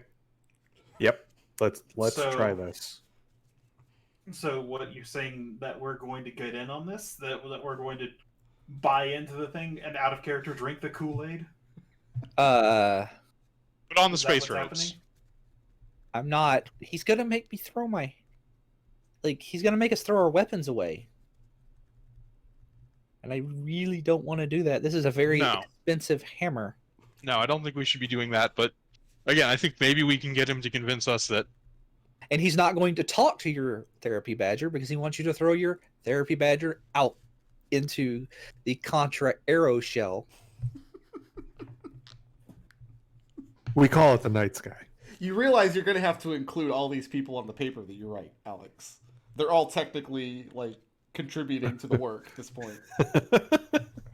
Yep. Let's So- try this. So what you're saying that we're going to get in on this? That we're going to buy into the thing and out of character drink the Kool-Aid? Put on the Is that space what's robes. happening? I'm not. He's gonna make me throw my. Like, he's gonna make us throw our weapons away. And I really don't want to do that. This is a very No. expensive hammer. No, I don't think we should be doing that. But again, I think maybe we can get him to convince us that. And he's not going to talk to your therapy badger because he wants you to throw your therapy badger out into the Contra-Airo shell. We call it the night sky. You realize you're going to have to include all these people on the paper that you write, Alex. They're all technically, like, contributing to the work at this point.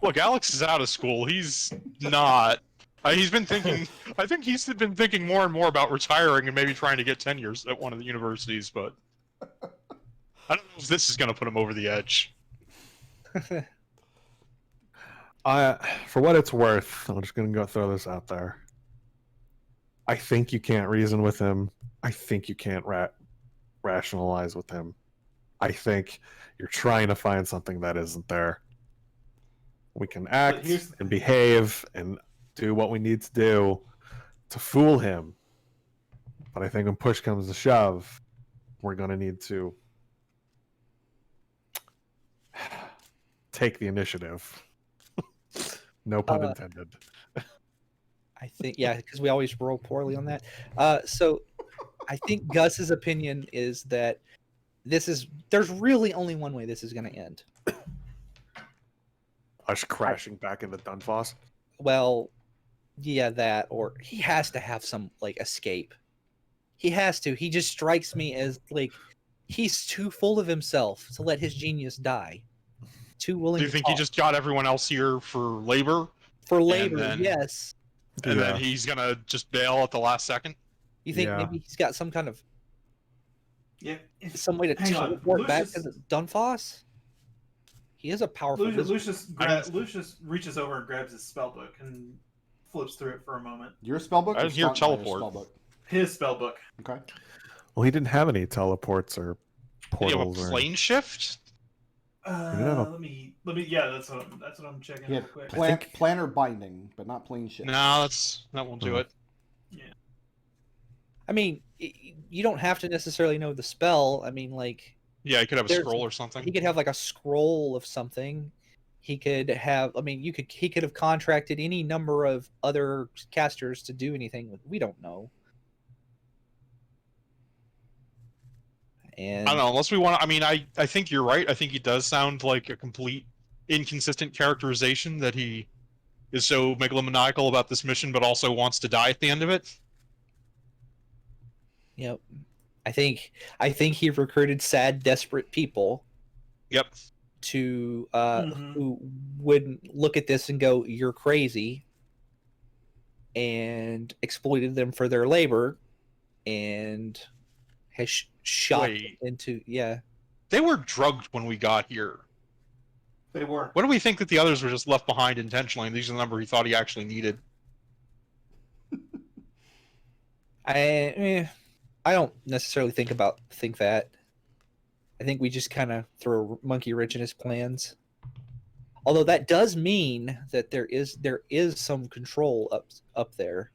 Look, Alex is out of school. He's not. He's been thinking. I think he's been thinking more and more about retiring and maybe trying to get tenures at one of the universities. But I don't know if this is going to put him over the edge. For what it's worth, I'm just gonna go throw this out there. I think you can't reason with him. I think you can't rationalize with him. I think you're trying to find something that isn't there. We can act here's- and behave and do what we need to do to fool him. But I think when push comes to shove, we're going to need to take the initiative. No pun intended. I think, yeah, because we always roll poorly on that. So I think Gus's opinion is that there's really only one way this is going to end. Us crashing back into Dunfoss. Well, yeah, that, or he has to have some, like, escape. He has to. He just strikes me as, like, he's too full of himself to let his genius die. Too willing Do you to think he talk. just got everyone else here for labor, For labor, then- yes. and Yeah. then he's gonna just bail at the last second? You think Yeah. maybe he's got some kind of Yeah. some way to Hang on, teleport back to Lucius- the Dunfoss? He is a powerful wizard. Lucius reaches over and grabs his spellbook and flips through it for a moment. Your spellbook? I or didn't hear Stonemayer's teleport. spellbook? His spellbook. Okay. Well, he didn't have any teleports or Do you have a portals. plane shift? No. Let me. Yeah, that's what I'm checking He real had quick. planner binding, but not plane shift. No, that won't do Oh. it. I mean, you don't have to necessarily know the spell. I mean, like, Yeah, he could have a There's- scroll or something. he could have like a scroll of something. He could have. I mean, he could have contracted any number of other casters to do anything. We don't know. And I don't know, unless we want to. I mean, I think you're right. I think he does sound like a complete inconsistent characterization that he is so megalomaniacal about this mission, but also wants to die at the end of it. Yep. I think he recruited sad, desperate people Yep. to Mhm. who would look at this and go, "You're crazy," and exploited them for their labor, and has shot Wait. into They were drugged when we got here. They were. What do we think that the others were just left behind intentionally, and these are the number he thought he actually needed? I don't necessarily think that. I think we just kind of throw a monkey wrench in his plans. Although that does mean that there is some control up there.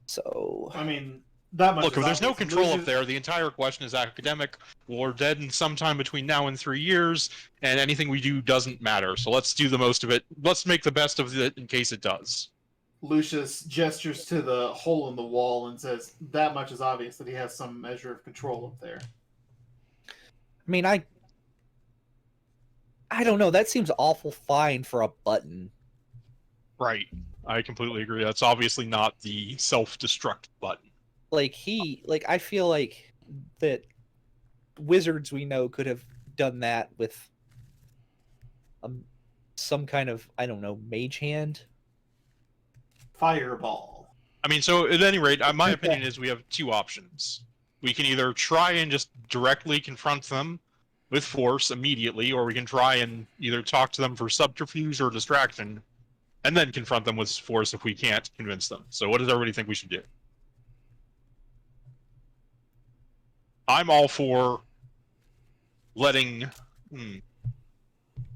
So I mean, that much. Look, is if there's no obvious. control up Lucius- there, the entire question is academic. We're dead in some time between now and 3 years, and anything we do doesn't matter. So let's do the most of it. Let's make the best of it in case it does. Lucius gestures to the hole in the wall and says, "That much is obvious that he has some measure of control up there." I mean, I don't know. That seems awful fine for a button. Right. I completely agree. That's obviously not the self-destruct button. I feel like that wizards we know could have done that with some kind of, I don't know, mage hand. Fireball. I mean, so at any rate, my opinion is we have two options. We can either try and just directly confront them with force immediately, or we can try and either talk to them for subterfuge or distraction, and then confront them with force if we can't convince them. So what does everybody think we should do? I'm all for letting...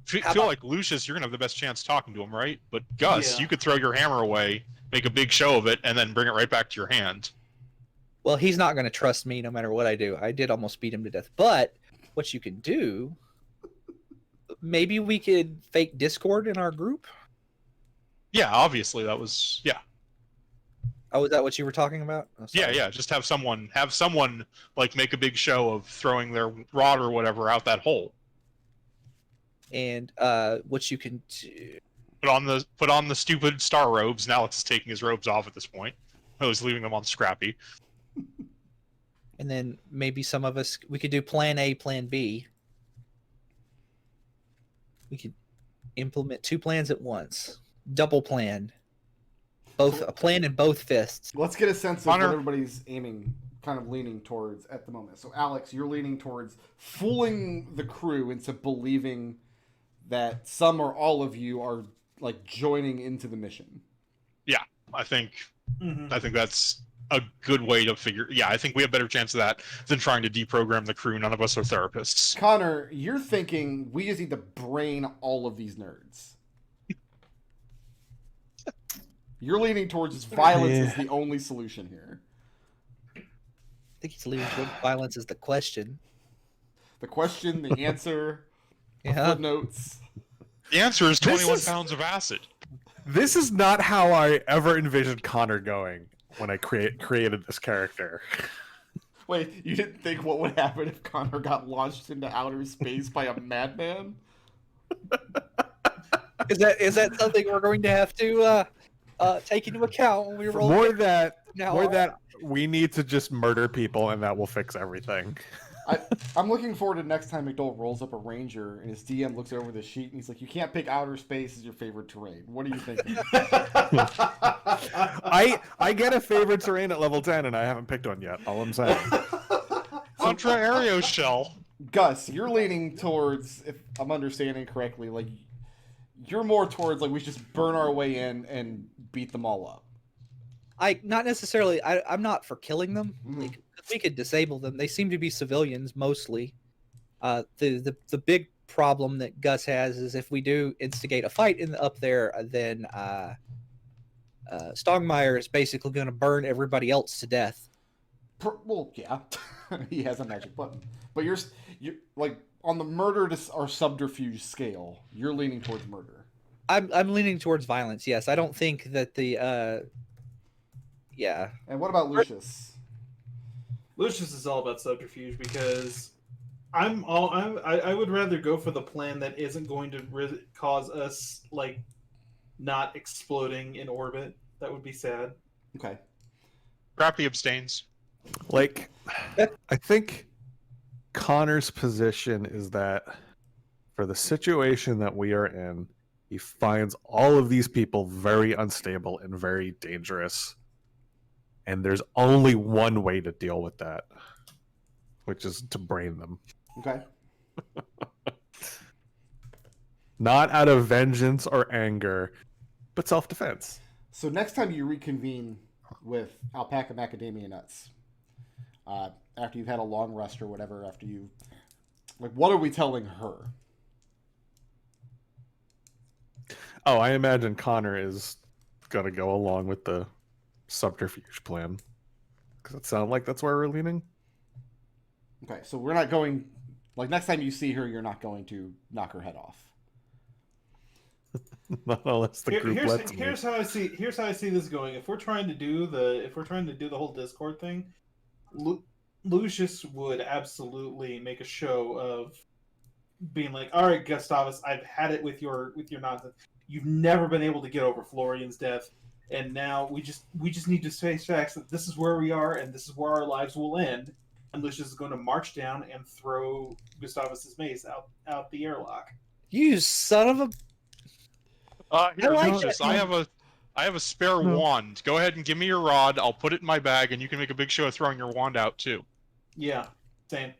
feel like Lucius, you're going to have the best chance talking to him, right? But Gus, you could throw your hammer away, make a big show of it, and then bring it right back to your hand. Well, he's not going to trust me no matter what I do. I did almost beat him to death. But what you can do, maybe we could fake Discord in our group? Yeah, obviously that was... Yeah. Oh, is that what you were talking about? Oh, yeah. Just have someone like make a big show of throwing their rod or whatever out that hole. And what you can do... Put on the stupid star robes. Now Alex is taking his robes off at this point. I was leaving them on Scrappy. And then maybe some of us, we could do plan A, plan B. We could implement 2 plans at once. Double plan. A plan in both fists. Let's get a sense of what everybody's aiming, kind of leaning towards at the moment. So, Alex, you're leaning towards fooling the crew into believing that some or all of you are like joining into the mission. Yeah, I think that's a good way to figure. Yeah, I think we have a better chance of that than trying to deprogram the crew. None of us are therapists. Connor, you're thinking we just need to brain all of these nerds. You're leaning towards violence is the only solution here. I think he's leaning towards violence is the question. The question, the answer, footnotes. The answer is 21 pounds of acid. This is not how I ever envisioned Connor going when I created this character. Wait, you didn't think what would happen if Connor got launched into outer space by a madman? Is that something we're going to have to take into account when we roll? More that we need to just murder people and that will fix everything. I'm looking forward to next time McDohl rolls up a ranger and his DM looks over the sheet and he's like, "You can't pick outer space as your favorite terrain. What are you thinking?" I get a favorite terrain at level 10 and I haven't picked one yet. All I'm saying. Contra-Airo shell. Gus, you're leaning towards, if I'm understanding correctly, like you're more towards like we should just burn our way in and beat them all up. Not necessarily. I'm not for killing them. Like, we could disable them. They seem to be civilians mostly. The big problem that Gus has is if we do instigate a fight up there, then Stongmire is basically going to burn everybody else to death. Well, yeah, he has a magic button. But you're like on the murder or subterfuge scale, you're leaning towards murder. I'm leaning towards violence. Yes, I don't think that the yeah. And what about Lucius? Lucius is all about subterfuge because I would rather go for the plan that isn't going to cause us like not exploding in orbit. That would be sad. Okay. Scrappy abstains. Like, I think Connor's position is that for the situation that we are in, he finds all of these people very unstable and very dangerous. And there's only one way to deal with that, which is to brain them. Okay. Not out of vengeance or anger, but self-defense. So next time you reconvene with Alpaca Macadamia Nuts, after you've had a long rest or whatever, what are we telling her? Oh, I imagine Connor is going to go along with the subterfuge plan. Does it sound like that's where we're leaning? Okay, so we're not going... Like, next time you see her, you're not going to knock her head off. Not unless the group lets me. Here's how I see this going. If we're trying to do the whole Discord thing, Lucius would absolutely make a show of being like, "All right, Gustavus, I've had it with your nonsense. You've never been able to get over Florian's death, and now we just need to face facts that this is where we are and this is where our lives will end." And Lucius is going to march down and throw Gustavus's mace out the airlock. You son of a... Here, like Lucius, that. I have a spare No. wand. Go ahead and give me your rod. I'll put it in my bag, and you can make a big show of throwing your wand out too. Yeah, same.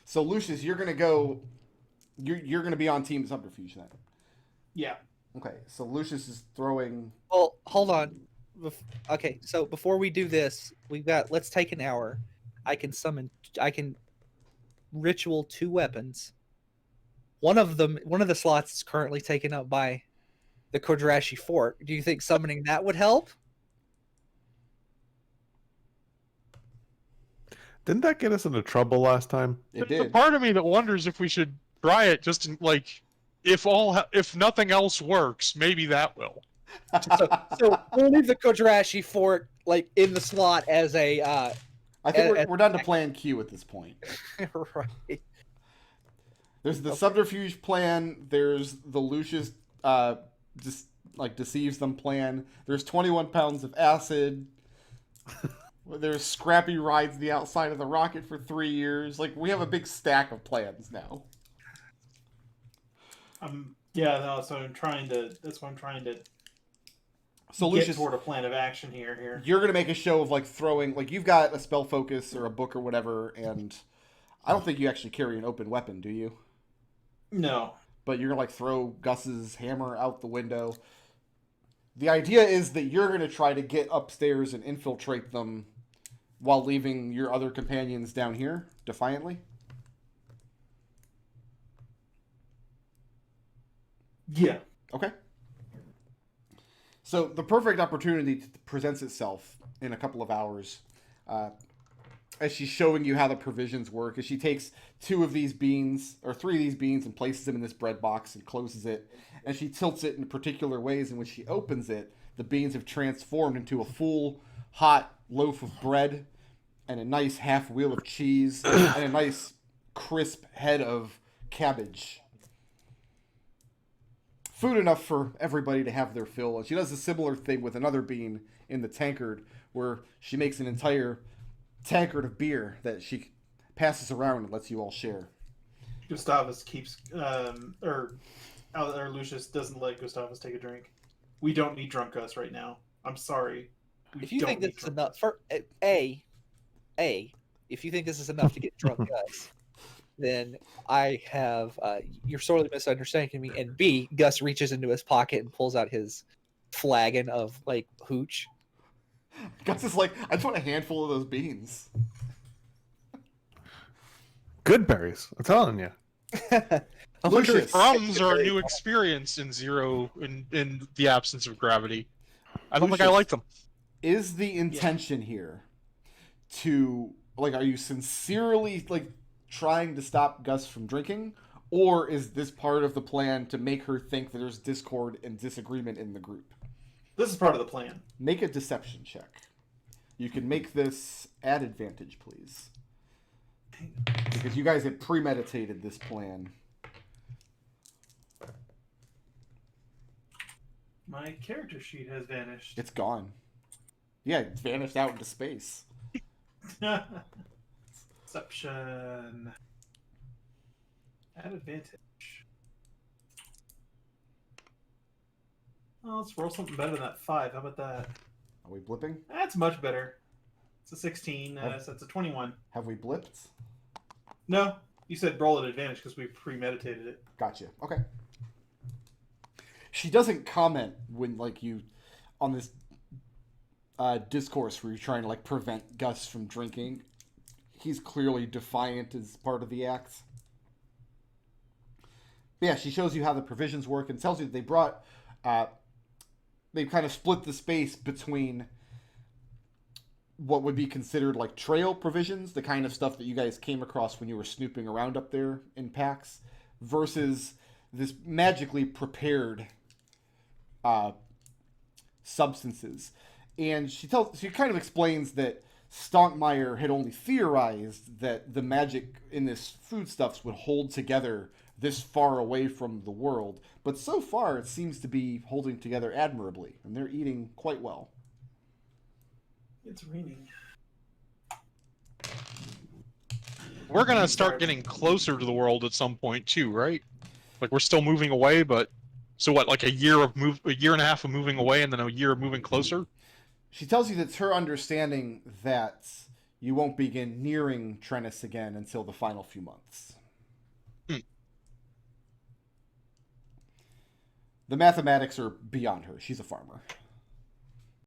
So Lucius, you're gonna go. You're gonna be on Team Subterfuge then. Yeah. Okay, so Lucius is throwing. Well, hold on. Okay, so before we do this, let's take an hour. I can ritual 2 weapons. One of the slots is currently taken up by the Kodrashi Fort. Do you think summoning that would help? Didn't that get us into trouble last time? It There's a did. part of me that wonders if we should try it, just in, like, if nothing else works, maybe that will. So we'll leave the Kodrashi Fort like in the slot as a I think we're down to Plan Q at this point. right. There's the subterfuge plan. There's the Lucius deceives them plan. There's 21 pounds of acid. There's Scrappy rides the outside of the rocket for 3 years. Like, we have a big stack of plans now. Yeah, no, so I'm trying to. That's what I'm trying to. So get Lucius, toward a plan of action here. you're gonna make a show of like throwing, like you've got a spell focus or a book or whatever, and I don't think you actually carry an open weapon, do you? No. But you're gonna like throw Gus's hammer out the window. The idea is that you're gonna try to get upstairs and infiltrate them while leaving your other companions down here defiantly. Yeah. Okay. So the perfect opportunity presents itself in a couple of hours as she's showing you how the provisions work. As she takes 2 of these beans, or 3 of these beans, and places them in this bread box and closes it. And she tilts it in particular ways, and when she opens it, the beans have transformed into a full, hot loaf of bread, and a nice half wheel of cheese, and a nice crisp head of cabbage. Food enough for everybody to have their fill. And she does a similar thing with another bean in the tankard, where she makes an entire tankard of beer that she passes around and lets you all share. Gustavus keeps, or Lucius doesn't let Gustavus take a drink. We don't need drunk Gus right now. I'm sorry. If you think this is enough for if you think this is enough to get drunk Gus, then I have you're sorely misunderstanding me. And B, Gus reaches into his pocket and pulls out his flagon of like hooch. Gus is like, I just want a handful of those beans. Good berries, I'm telling you. Lucius. Crumbs are a new experience in in the absence of gravity. I don't think I Lucius, like them. Is the intention here to, like, are you sincerely, like, trying to stop Gus from drinking? Or is this part of the plan to make her think that there's discord and disagreement in the group? This is part of the plan. Make a deception check. You can make this at advantage, please. Because you guys have premeditated this plan. My character sheet has vanished. It's gone. Yeah, it's vanished out into space. Deception. At advantage. Oh, let's roll something better than that 5. How about that? Are we blipping? That's much better. It's a 16, so it's a 21. Have we blipped? No, you said roll at advantage because we premeditated it. Gotcha. Okay. She doesn't comment when, like, you, on this discourse where you're trying to, like, prevent Gus from drinking. He's clearly defiant as part of the act. But yeah, she shows you how the provisions work and tells you that they brought, they've kind of split the space between what would be considered like trail provisions, the kind of stuff that you guys came across when you were snooping around up there in packs, versus this magically prepared substances. And she kind of explains that Stonkmeyer had only theorized that the magic in this foodstuffs would hold together this far away from the world, but so far it seems to be holding together admirably, and they're eating quite well. It's raining. We're gonna start getting closer to the world at some point too, right? Like we're still moving away, but So what, like a year and a half of moving away, and then a year of moving closer? She tells you that it's her understanding that you won't begin nearing Trennis again until the final few months. Hmm. The mathematics are beyond her. She's a farmer.